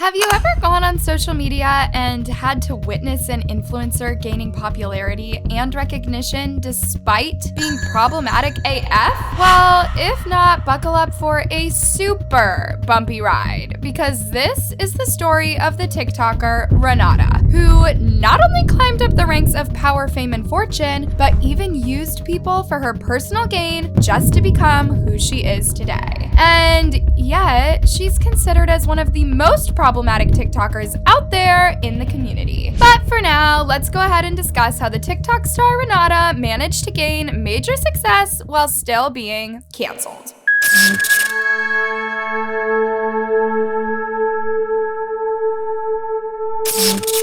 Have you ever gone on social media and had to witness an influencer gaining popularity and recognition despite being problematic AF? Well, if not, buckle up for a super bumpy ride, because this is the story of the TikToker Renata, who not only climbed up the ranks of power, fame, and fortune, but even used people for her personal gain just to become who she is today. And yet, she's considered as one of the most problematic TikTokers out there in the community. But for now, let's go ahead and discuss how the TikTok star Renata managed to gain major success while still being canceled.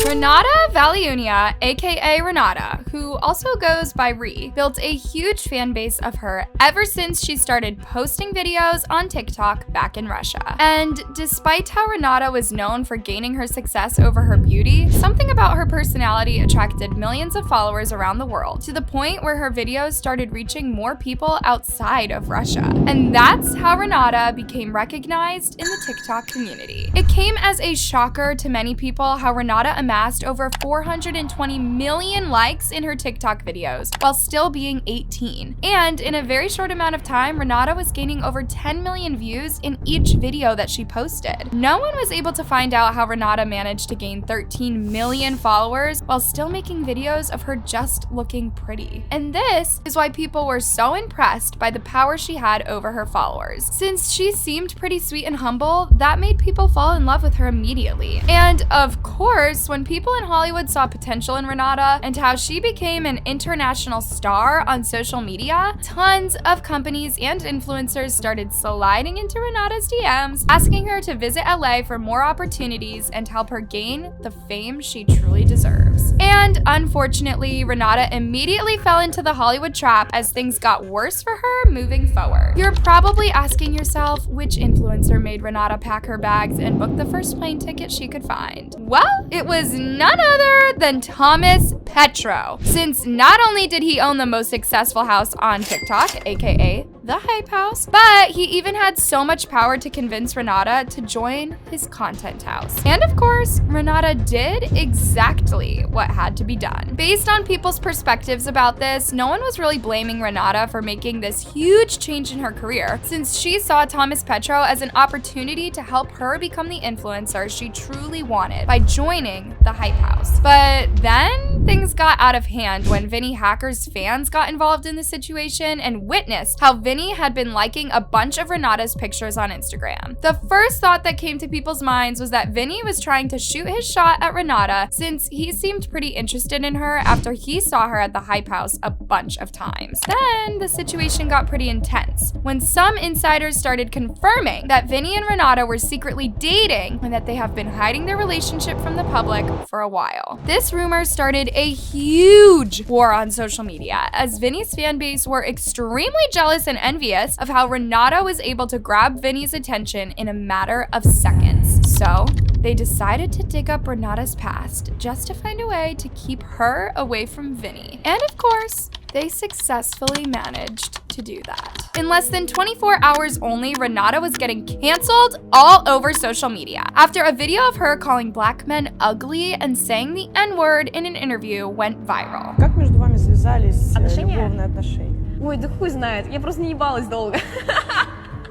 Renata Valiunia, aka Renata, who also goes by Ree, built a huge fan base of her ever since she started posting videos on TikTok back in Russia. And despite how Renata was known for gaining her success over her beauty, something about her personality attracted millions of followers around the world, to the point where her videos started reaching more people outside of Russia. And that's how Renata became recognized in the TikTok community. It came as a shocker to many people how Renata amassed over 420 million likes in her TikTok videos while still being 18. And in a very short amount of time, Renata was gaining over 10 million views in each video that she posted. No one was able to find out how Renata managed to gain 13 million followers while still making videos of her just looking pretty. And this is why people were so impressed by the power she had over her followers. Since she seemed pretty sweet and humble, that made people fall in love with her immediately. And of course, when people in Hollywood saw potential in Renata and how she became an international star on social media, tons of companies and influencers started sliding into Renata's DMs, asking her to visit LA for more opportunities and help her gain the fame she truly deserves. And unfortunately, Renata immediately fell into the Hollywood trap as things got worse for her moving forward. You're probably asking yourself which influencer made Renata pack her bags and book the first plane ticket she could find. Well, it was none other than Petro. Since not only did he own the most successful house on TikTok, aka the Hype House, but he even had so much power to convince Renata to join his content house. And of course, Renata did exactly what had to be done. Based on people's perspectives about this, no one was really blaming Renata for making this huge change in her career, since she saw Petro as an opportunity to help her become the influencer she truly wanted by joining the Hype House. But then things got out of hand when Vinnie Hacker's fans got involved in the situation and witnessed how Vinnie had been liking a bunch of Renata's pictures on Instagram. The first thought that came to people's minds was that Vinnie was trying to shoot his shot at Renata, since he seemed pretty interested in her after he saw her at the Hype House a bunch of times. Then the situation got pretty intense when some insiders started confirming that Vinnie and Renata were secretly dating and that they have been hiding their relationship from the public for a while. This rumor started a huge war on social media, as Vinnie's fan base were extremely jealous and envious of how Renata was able to grab Vinnie's attention in a matter of seconds. So they decided to dig up Renata's past just to find a way to keep her away from Vinnie. And of course, they successfully managed to do that. In less than 24 hours only, Renata was getting canceled all over social media after a video of her calling black men ugly and saying the N-word in an interview went viral. Как между вами связались любовные отношения? Ой, да хуй знает, я просто не ебалась долго.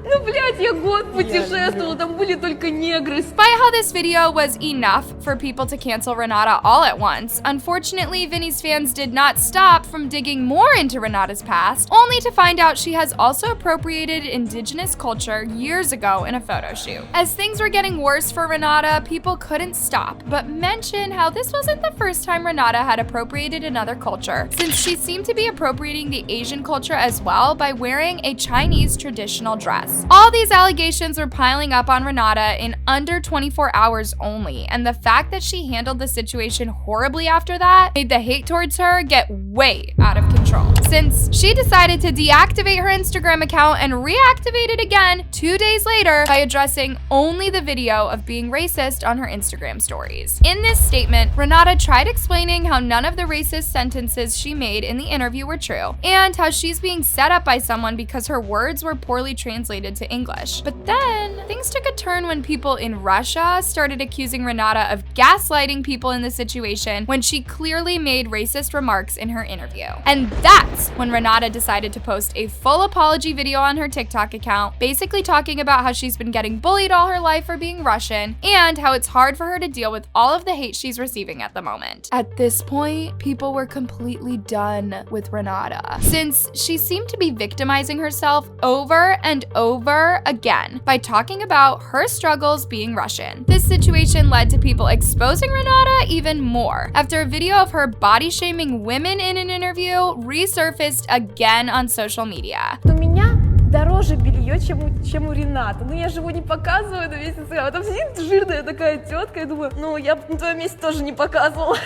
Ну, блядь, я год путешествовала, там были только негры. Despite how this video was enough for people to cancel Renata all at once, unfortunately, Vinnie's fans did not stop from digging more into Renata's past, only to find out she has also appropriated indigenous culture years ago in a photo shoot. As things were getting worse for Renata, people couldn't stop but mention how this wasn't the first time Renata had appropriated another culture, since she seemed to be appropriating the Asian culture as well by wearing a Chinese traditional dress. All these allegations were piling up on Renata in under 24 hours only, and the fact that she handled the situation horribly after that made the hate towards her get way out of control, since she decided to deactivate her Instagram account and reactivate it again 2 days later by addressing only the video of being racist on her Instagram stories. In this statement, Renata tried explaining how none of the racist sentences she made in the interview were true, and how she's being set up by someone because her words were poorly translated translated to English. But then, things took a turn when people in Russia started accusing Renata of gaslighting people in the situation when she clearly made racist remarks in her interview. And that's when Renata decided to post a full apology video on her TikTok account, basically talking about how she's been getting bullied all her life for being Russian and how it's hard for her to deal with all of the hate she's receiving at the moment. At this point, people were completely done with Renata, since she seemed to be victimizing herself over and over again by talking about her struggles being Russian. This situation led to people exposing Renata even more, after a video of her body shaming women in an interview resurfaced again on social media. У меня дороже белье, чем у Ренаты. Ну, я же его не показываю на весь Инстаграм. А там сидит жирная такая тетка, я думаю, ну, я бы на твоем месте тоже не показывала.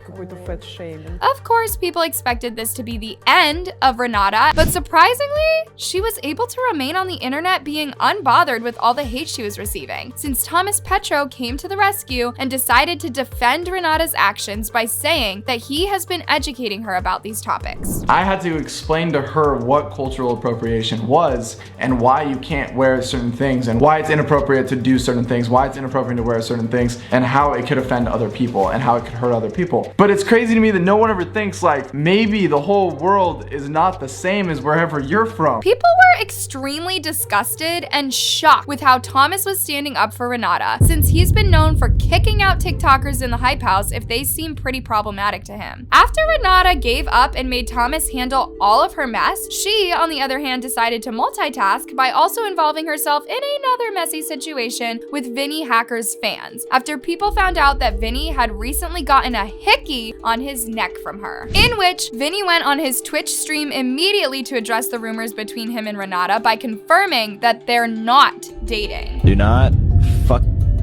Какой-то fat shaming. Of course, people expected this to be the end of Renata, but surprisingly, she was able to remain on the internet being unbothered with all the hate she was receiving, since Thomas Petro came to the rescue and decided to defend Renata's actions by saying that he has been educating her about these topics. I had to explain to her what cultural appropriation was and why you can't wear certain things and why it's inappropriate to do certain things, why it's inappropriate to wear certain things, and how it could offend other people and how it could hurt other people. But it's crazy to me that no one ever thinks like maybe the whole world is not the same as wherever you're from. People were extremely disgusted and shocked with how Thomas was standing up for Renata, since he's been known for kicking out TikTokers in the Hype House if they seem pretty problematic to him. After Renata gave up and made Thomas handle all of her mess, she, on the other hand, decided to multitask by also involving herself in another messy situation with Vinnie Hacker's fans, after people found out that Vinnie had recently gotten a hickey on his neck from her, in which Vinnie went on his Twitch stream immediately to address the rumors between him and Renata by confirming that they're not dating. Do not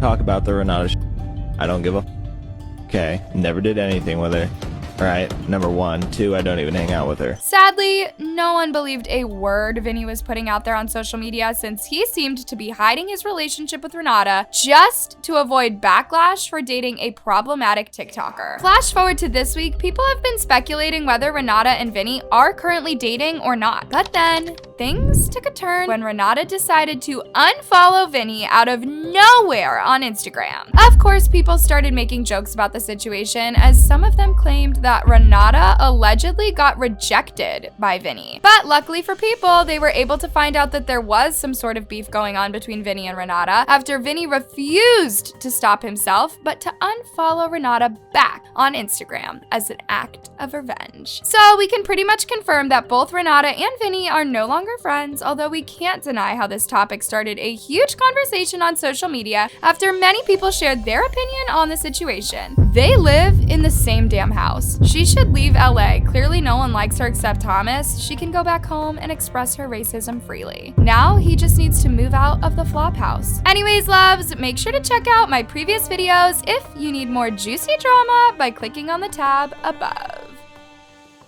talk about the Renata I don't give a okay, never did anything with her. Alright, number one. Two, I don't even hang out with her. Sadly, no one believed a word Vinnie was putting out there on social media, since he seemed to be hiding his relationship with Renata just to avoid backlash for dating a problematic TikToker. Flash forward to this week, people have been speculating whether Renata and Vinnie are currently dating or not. But then, things took a turn when Renata decided to unfollow Vinnie out of nowhere on Instagram. Of course, people started making jokes about the situation, as some of them claimed that Renata allegedly got rejected by Vinnie. But luckily for people, they were able to find out that there was some sort of beef going on between Vinnie and Renata after Vinnie refused to stop himself, but to unfollow Renata back on Instagram as an act of revenge. So we can pretty much confirm that both Renata and Vinnie are no longer friends, although we can't deny how this topic started a huge conversation on social media after many people shared their opinion on the situation. They live in the same damn house. She should leave LA. Clearly no one likes her except Thomas. She can go back home and express her racism freely. Now he just needs to move out of the flop house. Anyways, loves, make sure to check out my previous videos if you need more juicy drama by clicking on the tab above.